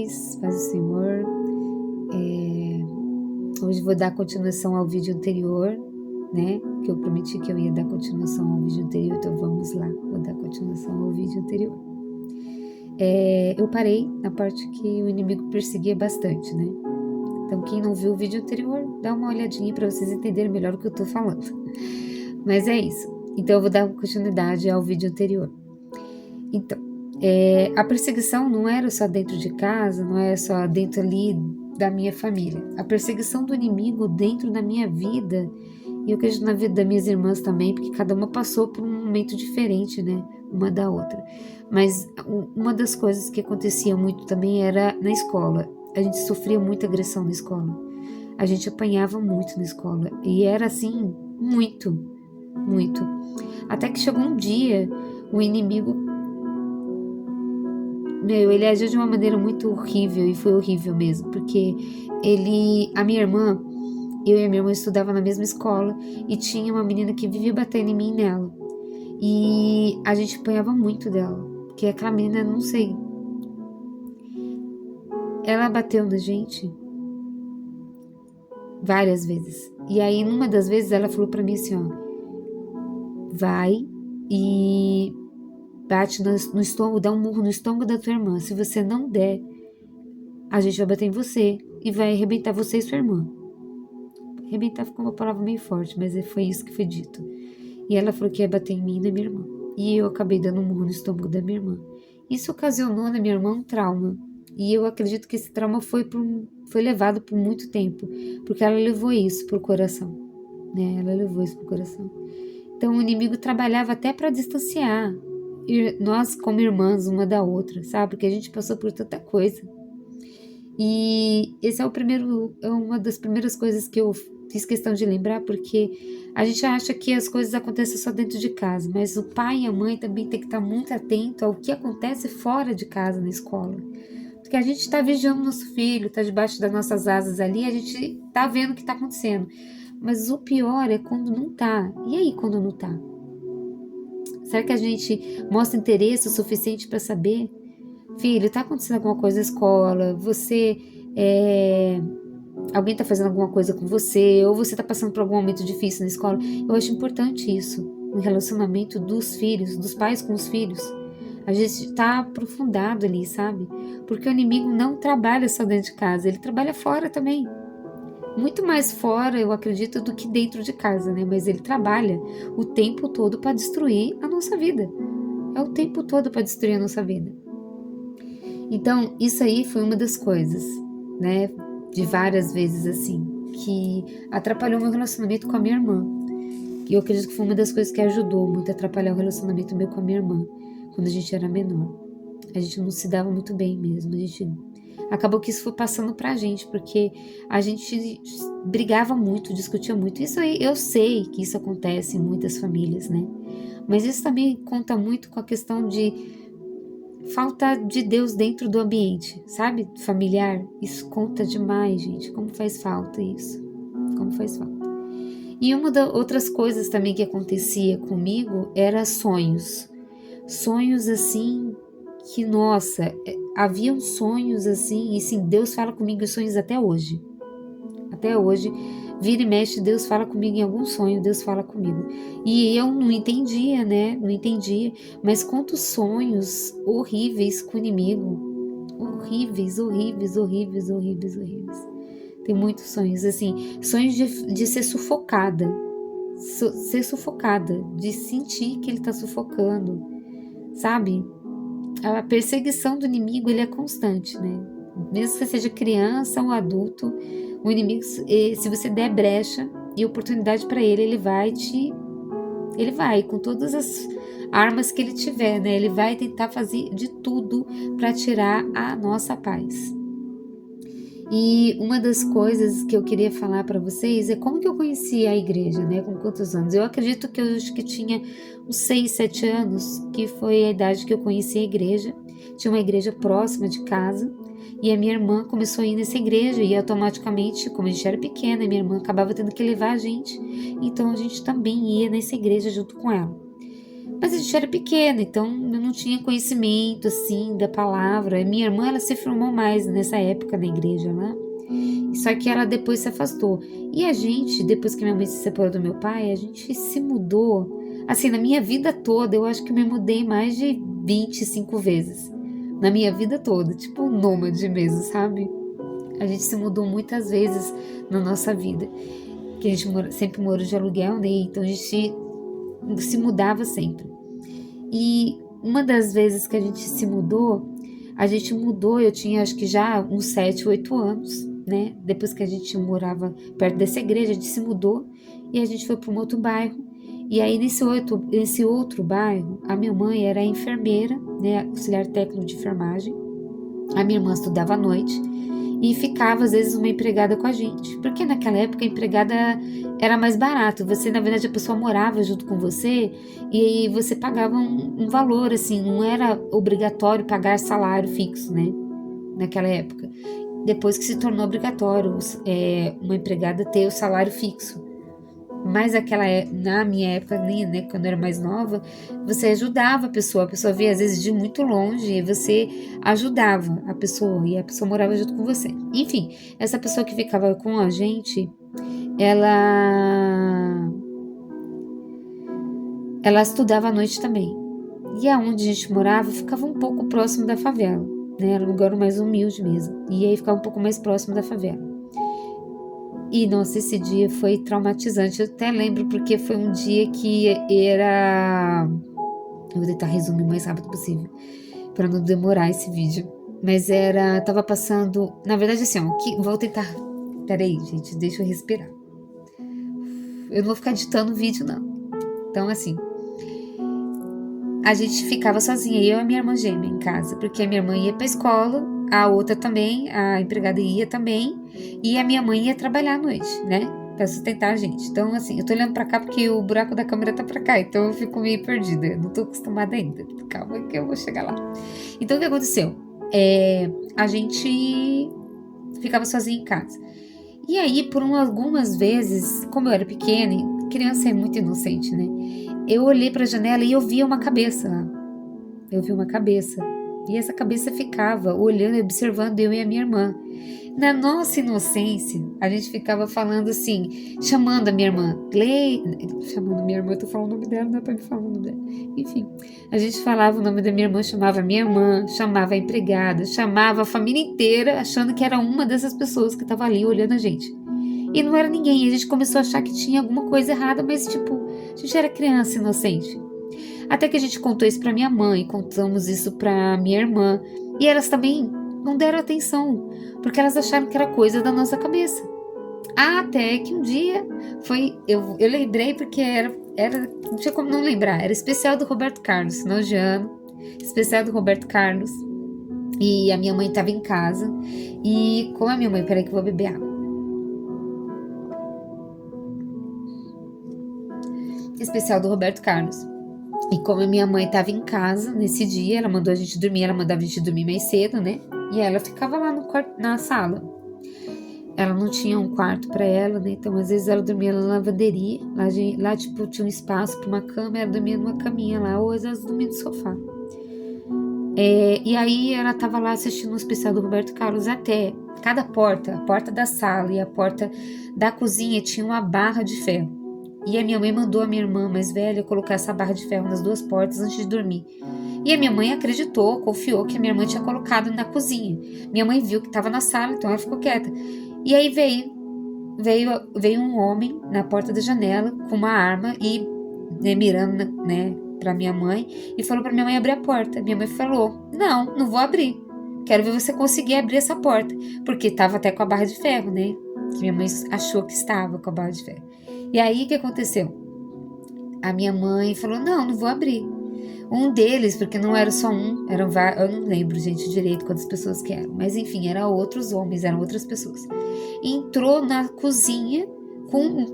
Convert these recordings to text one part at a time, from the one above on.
paz do Senhor. Hoje vou dar continuação ao vídeo anterior, né? Que eu prometi que eu ia dar continuação ao vídeo anterior, então vamos lá, vou dar continuação ao vídeo anterior. Eu parei na parte que o inimigo perseguia bastante, né? Então quem não viu o vídeo anterior, dá uma olhadinha para vocês entenderem melhor o que eu tô falando. Mas é isso. Então eu vou dar continuidade ao vídeo anterior. Então, a perseguição não era só dentro de casa, não é só dentro ali da minha família. A perseguição do inimigo dentro da minha vida, e eu acredito na vida das minhas irmãs também, porque cada uma passou por um momento diferente, né? Uma da outra. Mas uma das coisas que acontecia muito também era na escola. A gente sofria muita agressão na escola. A gente apanhava muito na escola. E era assim, muito, muito. Até que chegou um dia, o inimigo... ele agiu de uma maneira muito horrível, e foi horrível mesmo, porque a minha irmã, eu e a minha irmã estudava na mesma escola, e tinha uma menina que vivia batendo em mim e nela, e a gente apanhava muito dela, porque aquela menina, não sei, ela bateu na gente várias vezes, e aí numa das vezes ela falou pra mim assim, ó, vai e bate no estômago, dá um murro no estômago da tua irmã, se você não der, a gente vai bater em você e vai arrebentar você e sua irmã. Arrebentar ficou uma palavra meio forte, mas foi isso que foi dito. E ela falou que ia bater em mim e na minha irmã. E eu acabei dando um murro no estômago da minha irmã. Isso ocasionou na minha irmã um trauma. E eu acredito que esse trauma foi levado por muito tempo, porque ela levou isso pro coração, né? Ela levou isso pro coração. Então o inimigo trabalhava até para distanciar nós como irmãs uma da outra, sabe? Porque a gente passou por tanta coisa. E esse é uma das primeiras coisas que eu fiz questão de lembrar, porque a gente acha que as coisas acontecem só dentro de casa, mas o pai e a mãe também tem que estar muito atento ao que acontece fora de casa, na escola. Porque a gente está vigiando nosso filho, está debaixo das nossas asas ali, a gente está vendo o que está acontecendo. Mas o pior é quando não tá. E aí quando não tá? Será que a gente mostra interesse o suficiente para saber? Filho, tá acontecendo alguma coisa na escola? Alguém tá fazendo alguma coisa com você? Ou você tá passando por algum momento difícil na escola? Eu acho importante isso, o relacionamento dos filhos, dos pais com os filhos. A gente tá aprofundado ali, sabe? Porque o inimigo não trabalha só dentro de casa, ele trabalha fora também. Muito mais fora, eu acredito, do que dentro de casa, né? Mas ele trabalha o tempo todo para destruir a nossa vida. É o tempo todo para destruir a nossa vida. Então, isso aí foi uma das coisas, né? De várias vezes assim, que atrapalhou meu relacionamento com a minha irmã. E eu acredito que foi uma das coisas que ajudou muito a atrapalhar o relacionamento meu com a minha irmã, quando a gente era menor. A gente não se dava muito bem mesmo. Acabou que isso foi passando pra gente, porque a gente brigava muito, discutia muito. Isso aí, eu sei que isso acontece em muitas famílias, né? Mas isso também conta muito com a questão de falta de Deus dentro do ambiente, sabe? Familiar. Isso conta demais, gente. Como faz falta isso? Como faz falta. E uma das outras coisas também que acontecia comigo era sonhos. Sonhos assim que, nossa, haviam sonhos assim, e sim, Deus fala comigo em sonhos até hoje. Até hoje, vira e mexe, Deus fala comigo em algum sonho, Deus fala comigo. E eu não entendia, né? Não entendia. Mas quantos sonhos horríveis com o inimigo. Horríveis, horríveis, horríveis, horríveis, horríveis. Tem muitos sonhos, assim. Sonhos de ser sufocada. Ser sufocada. De sentir que ele tá sufocando. Sabe? A perseguição do inimigo, ele é constante, né? Mesmo que você seja criança ou adulto, o inimigo, se você der brecha e oportunidade para ele, ele vai com todas as armas que ele tiver, né? Ele vai tentar fazer de tudo para tirar a nossa paz. E uma das coisas que eu queria falar para vocês é como que eu conheci a igreja, né? Com quantos anos? Eu acredito que eu acho que tinha uns 6, 7 anos, que foi a idade que eu conheci a igreja. Tinha uma igreja próxima de casa e a minha irmã começou a ir nessa igreja e automaticamente, como a gente era pequena, minha irmã acabava tendo que levar a gente. Então a gente também ia nessa igreja junto com ela. Mas a gente era pequena, então eu não tinha conhecimento, assim, da palavra. Minha irmã, ela se formou mais nessa época na igreja lá. Só que ela depois se afastou. E a gente, depois que minha mãe se separou do meu pai, a gente se mudou. Assim, na minha vida toda, eu acho que eu me mudei mais de 25 vezes. Na minha vida toda, tipo um nômade mesmo, sabe? A gente se mudou muitas vezes na nossa vida. Que a gente sempre morou de aluguel, né? Então a gente se mudava sempre. E uma das vezes que a gente mudou, eu tinha acho que já uns 7, 8 anos, né? Depois que a gente morava perto dessa igreja, a gente se mudou e a gente foi para um outro bairro. E aí nesse outro bairro, a minha mãe era enfermeira, né? Auxiliar técnico de enfermagem. A minha irmã estudava à noite e ficava às vezes uma empregada com a gente, porque naquela época a empregada era mais barato. Você, na verdade, a pessoa morava junto com você e você pagava um valor, assim, não era obrigatório pagar salário fixo, né? Naquela época. Depois que se tornou obrigatório uma empregada ter o salário fixo. Mas na minha época, né, quando eu era mais nova, você ajudava a pessoa via às vezes de muito longe e você ajudava a pessoa e a pessoa morava junto com você. Enfim, essa pessoa que ficava com a gente, ela ela estudava à noite também. E aonde a gente morava ficava um pouco próximo da favela, né? Era um lugar mais humilde mesmo. E aí ficava um pouco mais próximo da favela. E, nossa, esse dia foi traumatizante. Eu até lembro porque foi um dia que era. Eu vou tentar resumir o mais rápido possível, para não demorar esse vídeo. Mas tava passando. Na verdade, assim, ó, vou tentar. Peraí, gente, deixa eu respirar. Eu não vou ficar editando o vídeo, não. Então, assim. A gente ficava sozinha, eu e a minha irmã gêmea em casa, porque a minha irmã ia pra escola, a outra também, a empregada ia também, e a minha mãe ia trabalhar à noite, né? Pra sustentar a gente. Então, assim, eu tô olhando pra cá porque o buraco da câmera tá pra cá, então eu fico meio perdida. Eu não tô acostumada ainda. Calma que eu vou chegar lá. Então, o que aconteceu? A gente ficava sozinha em casa. E aí, por algumas vezes, como eu era pequena, e criança é muito inocente, né? Eu olhei pra janela e eu via uma cabeça lá. Eu vi uma cabeça. E essa cabeça ficava olhando e observando eu e a minha irmã. Na nossa inocência, a gente ficava falando assim, chamando a minha irmã. Chamando minha irmã, eu tô falando o nome dela, não é pra me falar o nome dela. Enfim, a gente falava o nome da minha irmã, chamava a minha irmã, chamava a empregada, chamava a família inteira, achando que era uma dessas pessoas que tava ali olhando a gente. E não era ninguém, a gente começou a achar que tinha alguma coisa errada, mas tipo, a gente era criança inocente. Até que a gente contou isso pra minha mãe, contamos isso pra minha irmã. E elas também não deram atenção, porque elas acharam que era coisa da nossa cabeça. Até que um dia eu lembrei porque não tinha como não lembrar, era especial do Roberto Carlos, final de ano, especial do Roberto Carlos. E a minha mãe estava em casa. E como a minha mãe, peraí que eu vou beber água. Especial do Roberto Carlos. E como a minha mãe estava em casa nesse dia, ela mandou a gente dormir, ela mandava a gente dormir mais cedo, né? E ela ficava lá no quarto, na sala. Ela não tinha um quarto para ela, né? Então, às vezes, ela dormia na lavanderia. Lá, tipo, tinha um espaço para uma cama, ela dormia numa caminha lá, ou às vezes dormia no sofá. E aí, ela tava lá assistindo o especial do Roberto Carlos até. Cada porta, a porta da sala e a porta da cozinha tinha uma barra de ferro. E a minha mãe mandou a minha irmã mais velha colocar essa barra de ferro nas duas portas antes de dormir. E a minha mãe acreditou, confiou que a minha irmã tinha colocado na cozinha. Minha mãe viu que estava na sala, então ela ficou quieta. E aí veio um homem na porta da janela com uma arma e, né, mirando, né, para minha mãe e falou para minha mãe abrir a porta. Minha mãe falou: não vou abrir. Quero ver você conseguir abrir essa porta, porque estava até com a barra de ferro, né? Que minha mãe achou que estava com a barra de ferro. E aí, o que aconteceu? A minha mãe falou, não vou abrir. Um deles, porque não era só um, eu não lembro, gente, direito quantas pessoas que eram, mas enfim, eram outros homens, eram outras pessoas. Entrou na cozinha com um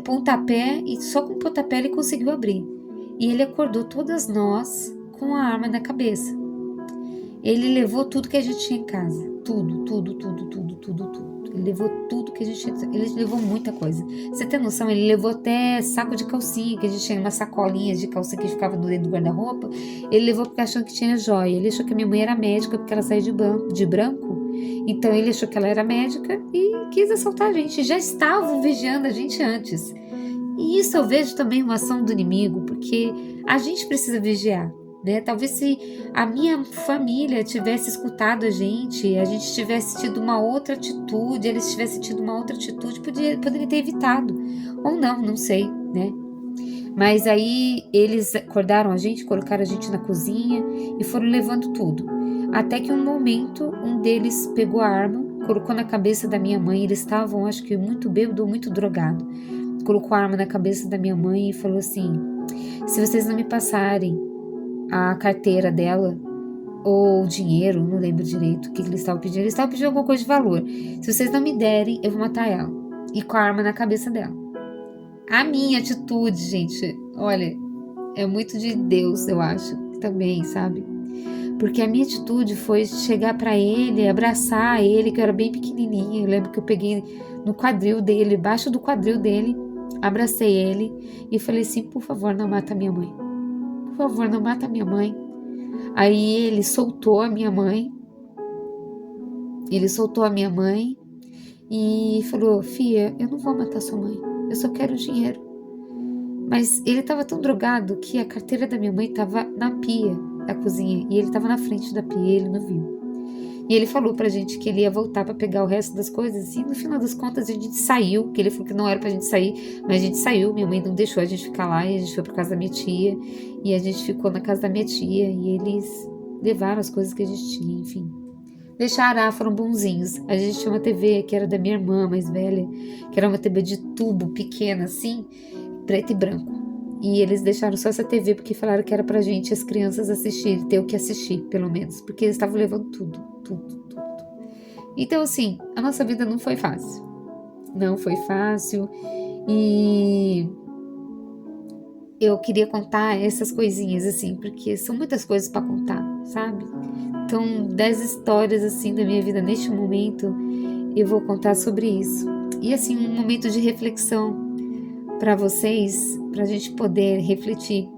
pontapé, e só com o pontapé ele conseguiu abrir. E ele acordou todas nós com a arma na cabeça. Ele levou tudo que a gente tinha em casa. Tudo. Ele levou tudo que a gente tinha. Ele levou muita coisa. Você tem noção? Ele levou até saco de calcinha, que a gente tinha umas sacolinhas de calcinha que ficava no dedo do guarda-roupa. Ele levou porque achou que tinha joia. Ele achou que a minha mãe era médica porque ela saía de branco. Então ele achou que ela era médica e quis assaltar a gente. Já estavam vigiando a gente antes. E isso eu vejo também uma ação do inimigo, porque a gente precisa vigiar, né? Talvez se a minha família tivesse escutado a gente tivesse tido uma outra atitude, eles tivessem tido uma outra atitude, poderia ter evitado. Ou não sei, né? Mas aí eles acordaram a gente, colocaram a gente na cozinha e foram levando tudo. Até que um momento, um deles pegou a arma, colocou na cabeça da minha mãe. Eles estavam, acho que, muito bêbado ou muito drogado. Colocou a arma na cabeça da minha mãe e falou assim: se vocês não me passarem a carteira dela ou o dinheiro, não lembro direito o que eles estavam pedindo. Eles estavam pedindo alguma coisa de valor. Se vocês não me derem, eu vou matar ela. E com a arma na cabeça dela. A minha atitude, gente, olha, é muito de Deus, eu acho, também, sabe? Porque a minha atitude foi chegar pra ele, abraçar ele, que eu era bem pequenininha. Eu lembro que eu peguei no quadril dele, embaixo do quadril dele, abracei ele e falei assim: por favor, não mata minha mãe. Por favor, não mata minha mãe. Aí ele soltou a minha mãe. Ele soltou a minha mãe e falou: filha, eu não vou matar sua mãe. Eu só quero dinheiro. Mas ele estava tão drogado que a carteira da minha mãe estava na pia da cozinha e ele estava na frente da pia e ele não viu. E ele falou pra gente que ele ia voltar pra pegar o resto das coisas e no final das contas a gente saiu, que ele falou que não era pra gente sair, mas a gente saiu, minha mãe não deixou a gente ficar lá e a gente foi pra casa da minha tia e a gente ficou na casa da minha tia e eles levaram as coisas que a gente tinha, enfim. Deixaram, foram bonzinhos. A gente tinha uma TV que era da minha irmã mais velha, que era uma TV de tubo pequena assim, preto e branco. E eles deixaram só essa TV porque falaram que era pra gente, as crianças, assistir, ter o que assistir, pelo menos. Porque eles estavam levando tudo. Então, assim, a nossa vida não foi fácil. Não foi fácil. E eu queria contar essas coisinhas, assim, porque são muitas coisas pra contar, sabe? Então, 10 histórias, assim, da minha vida neste momento, eu vou contar sobre isso. E, assim, um momento de reflexão para vocês, para a gente poder refletir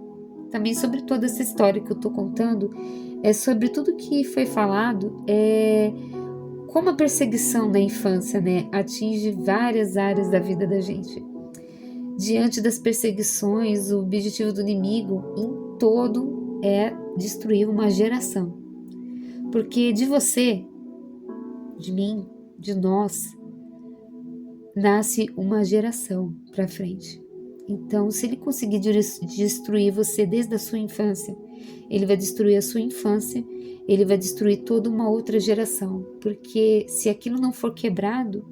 também sobre toda essa história que eu tô contando, sobre tudo que foi falado, como a perseguição na infância, né, atinge várias áreas da vida da gente. Diante das perseguições, o objetivo do inimigo em todo é destruir uma geração. Porque de você, de mim, de nós, nasce uma geração para frente. Então, se ele conseguir destruir você desde a sua infância, ele vai destruir a sua infância, ele vai destruir toda uma outra geração. Porque se aquilo não for quebrado,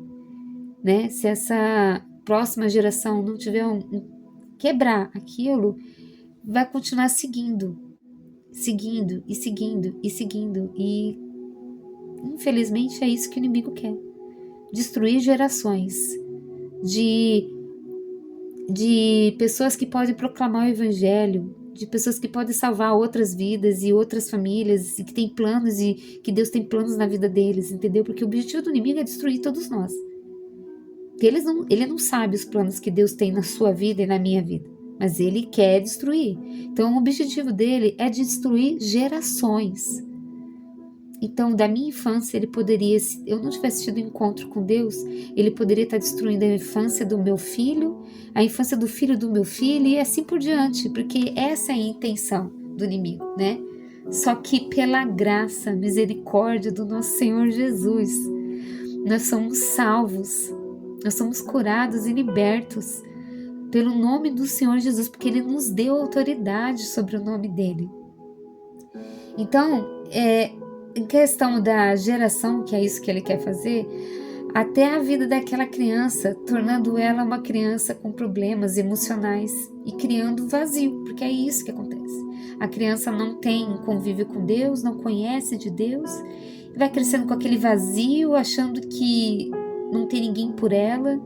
né, se essa próxima geração não tiver quebrar aquilo, vai continuar seguindo. E infelizmente é isso que o inimigo quer. Destruir gerações de pessoas que podem proclamar o evangelho, de pessoas que podem salvar outras vidas e outras famílias, e que tem planos e que Deus tem planos na vida deles, entendeu? Porque o objetivo do inimigo é destruir todos nós. Ele não sabe os planos que Deus tem na sua vida e na minha vida, mas ele quer destruir. Então o objetivo dele é destruir gerações. Então, da minha infância, ele poderia, se eu não tivesse tido encontro com Deus, ele poderia estar destruindo a infância do meu filho, a infância do filho do meu filho e assim por diante, porque essa é a intenção do inimigo, né? Só que pela graça, misericórdia do nosso Senhor Jesus, nós somos salvos, nós somos curados e libertos pelo nome do Senhor Jesus, porque ele nos deu autoridade sobre o nome dele. Então, em questão da geração, que é isso que ele quer fazer, até a vida daquela criança, tornando ela uma criança com problemas emocionais e criando vazio, porque é isso que acontece. A criança não tem convívio com Deus, não conhece de Deus, vai crescendo com aquele vazio, achando que não tem ninguém por ela,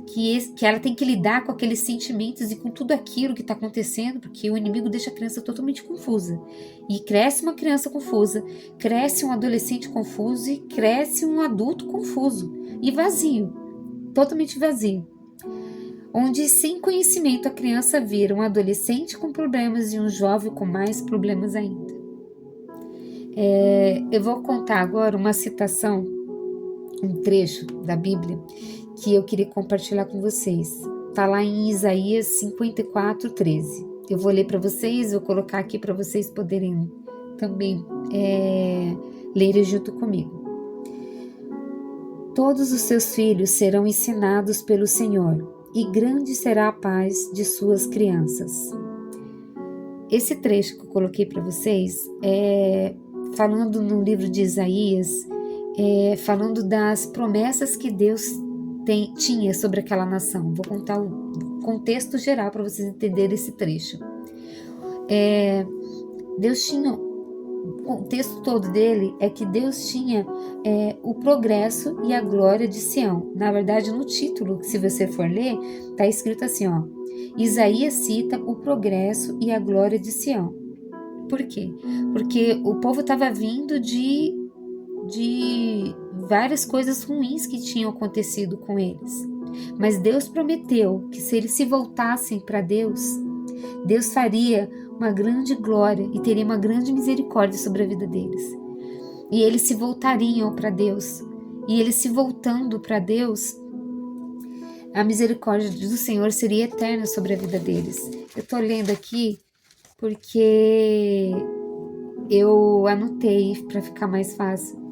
que ela tem que lidar com aqueles sentimentos e com tudo aquilo que está acontecendo, porque o inimigo deixa a criança totalmente confusa. E cresce uma criança confusa, cresce um adolescente confuso e cresce um adulto confuso e vazio, totalmente vazio. Onde sem conhecimento a criança vira um adolescente com problemas e um jovem com mais problemas ainda. Eu vou contar agora uma citação, um trecho da Bíblia que eu queria compartilhar com vocês. Está lá em Isaías 54:13. Eu vou ler para vocês, vou colocar aqui para vocês poderem também lerem junto comigo. Todos os seus filhos serão ensinados pelo Senhor, e grande será a paz de suas crianças. Esse trecho que eu coloquei para vocês falando no livro de Isaías, falando das promessas que Deus tinha sobre aquela nação. Vou contar o contexto geral para vocês entenderem esse trecho. Deus tinha, o contexto todo dele é que Deus tinha o progresso e a glória de Sião. Na verdade, no título, se você for ler, está escrito assim, ó, Isaías cita o progresso e a glória de Sião. Por quê? Porque o povo estava vindo de várias coisas ruins que tinham acontecido com eles. Mas Deus prometeu que se eles se voltassem para Deus, Deus faria uma grande glória e teria uma grande misericórdia sobre a vida deles. E eles se voltariam para Deus. E eles se voltando para Deus, a misericórdia do Senhor seria eterna sobre a vida deles. Eu estou lendo aqui porque eu anotei para ficar mais fácil.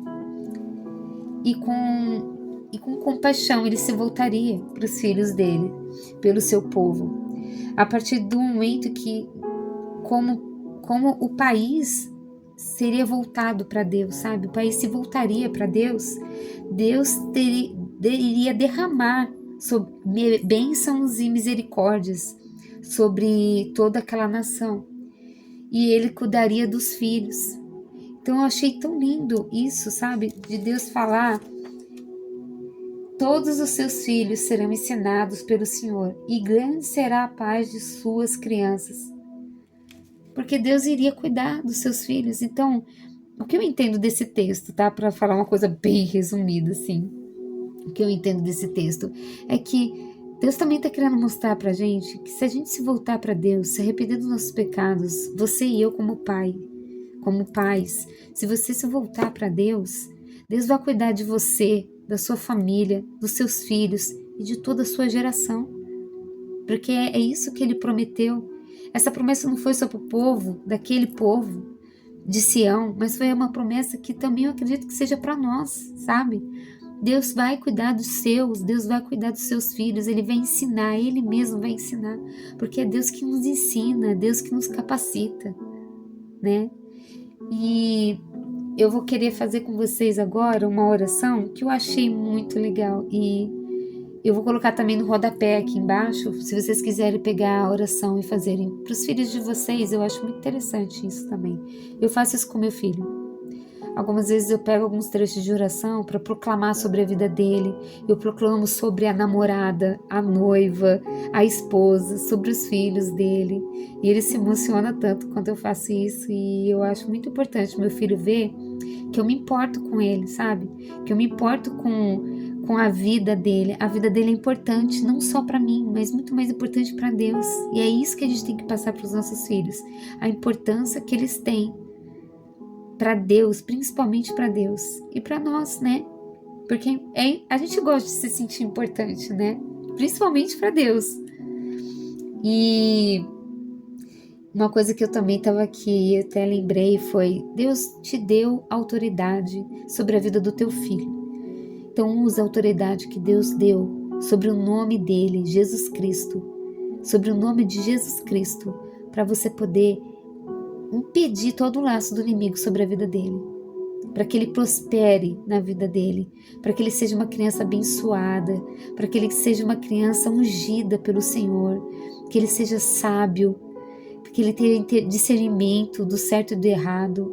E com compaixão ele se voltaria para os filhos dele, pelo seu povo. A partir do momento que, como o país seria voltado para Deus, sabe? O país se voltaria para Deus, Deus iria derramar sobre bênçãos e misericórdias sobre toda aquela nação. E ele cuidaria dos filhos. Então eu achei tão lindo isso, sabe? De Deus falar, todos os seus filhos serão ensinados pelo Senhor, e grande será a paz de suas crianças. Porque Deus iria cuidar dos seus filhos. Então, o que eu entendo desse texto, tá? Para falar uma coisa bem resumida, assim. O que eu entendo desse texto é que Deus também está querendo mostrar pra gente que se a gente se voltar para Deus, se arrepender dos nossos pecados, você e eu como pai, como pais, se você se voltar para Deus, Deus vai cuidar de você, da sua família, dos seus filhos e de toda a sua geração. Porque é isso que ele prometeu. Essa promessa não foi só para o povo, daquele povo de Sião, mas foi uma promessa que também eu acredito que seja para nós, sabe? Deus vai cuidar dos seus, Deus vai cuidar dos seus filhos, Ele vai ensinar, Ele mesmo vai ensinar, porque é Deus que nos ensina, é Deus que nos capacita, né? E eu vou querer fazer com vocês agora uma oração que eu achei muito legal e eu vou colocar também no rodapé aqui embaixo, se vocês quiserem pegar a oração e fazerem para os filhos de vocês, eu acho muito interessante isso também. Eu faço isso com meu filho. Algumas vezes eu pego alguns trechos de oração para proclamar sobre a vida dele. Eu proclamo sobre a namorada, a noiva, a esposa, sobre os filhos dele. E ele se emociona tanto quando eu faço isso. E eu acho muito importante meu filho ver que eu me importo com ele, sabe? Que eu me importo com a vida dele. A vida dele é importante não só para mim, mas muito mais importante para Deus. E é isso que a gente tem que passar para os nossos filhos. A importância que eles têm para Deus, principalmente para Deus e para nós, né? Porque a gente gosta de se sentir importante, né? Principalmente para Deus. E uma coisa que eu também estava aqui, eu até lembrei, foi: Deus te deu autoridade sobre a vida do teu filho. Então usa a autoridade que Deus deu sobre o nome dele, Jesus Cristo, sobre o nome de Jesus Cristo, para você poder impedir todo o laço do inimigo sobre a vida dele, para que ele prospere na vida dele, para que ele seja uma criança abençoada, para que ele seja uma criança ungida pelo Senhor, que ele seja sábio, que ele tenha discernimento do certo e do errado,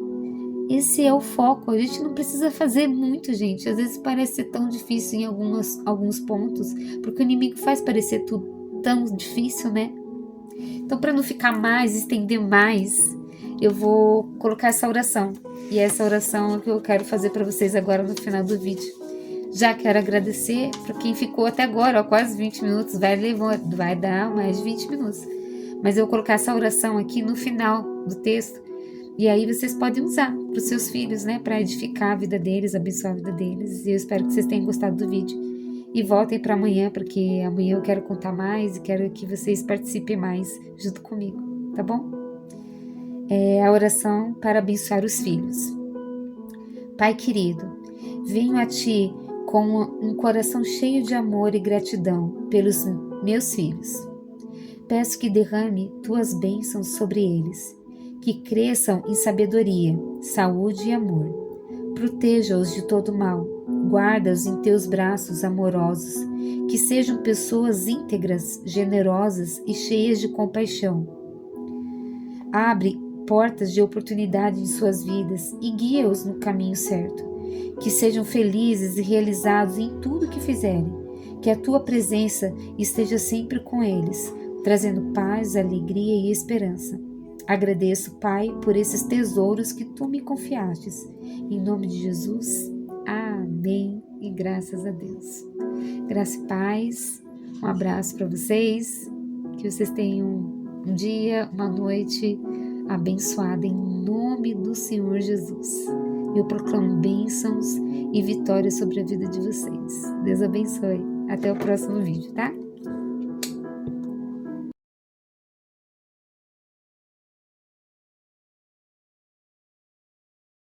Esse é o foco. A gente não precisa fazer muito, gente. Às vezes parece ser tão difícil em alguns pontos, porque o inimigo faz parecer tudo tão difícil, né? Então, para não ficar mais, estender mais, eu vou colocar essa oração. E essa oração é o que eu quero fazer para vocês agora no final do vídeo. Já quero agradecer para quem ficou até agora, ó, quase 20 minutos, vai dar mais de 20 minutos. Mas eu vou colocar essa oração aqui no final do texto, e aí vocês podem usar para os seus filhos, né, para edificar a vida deles, abençoar a vida deles. E eu espero que vocês tenham gostado do vídeo. E voltem para amanhã, porque amanhã eu quero contar mais e quero que vocês participem mais junto comigo, tá bom? É a oração para abençoar os filhos. Pai querido, venho a Ti com um coração cheio de amor e gratidão pelos meus filhos. Peço que derrame Tuas bênçãos sobre eles, que cresçam em sabedoria, saúde e amor. Proteja-os de todo mal, guarda-os em Teus braços amorosos, que sejam pessoas íntegras, generosas e cheias de compaixão. Abre portas de oportunidade em suas vidas e guia-os no caminho certo. Que sejam felizes e realizados em tudo que fizerem. Que a Tua presença esteja sempre com eles, trazendo paz, alegria e esperança. Agradeço, Pai, por esses tesouros que Tu me confiastes. Em nome de Jesus, amém e graças a Deus. Graça e paz, um abraço para vocês, que vocês tenham um dia, uma noite abençoada em nome do Senhor Jesus. Eu proclamo bênçãos e vitórias sobre a vida de vocês. Deus abençoe. Até o próximo vídeo, tá?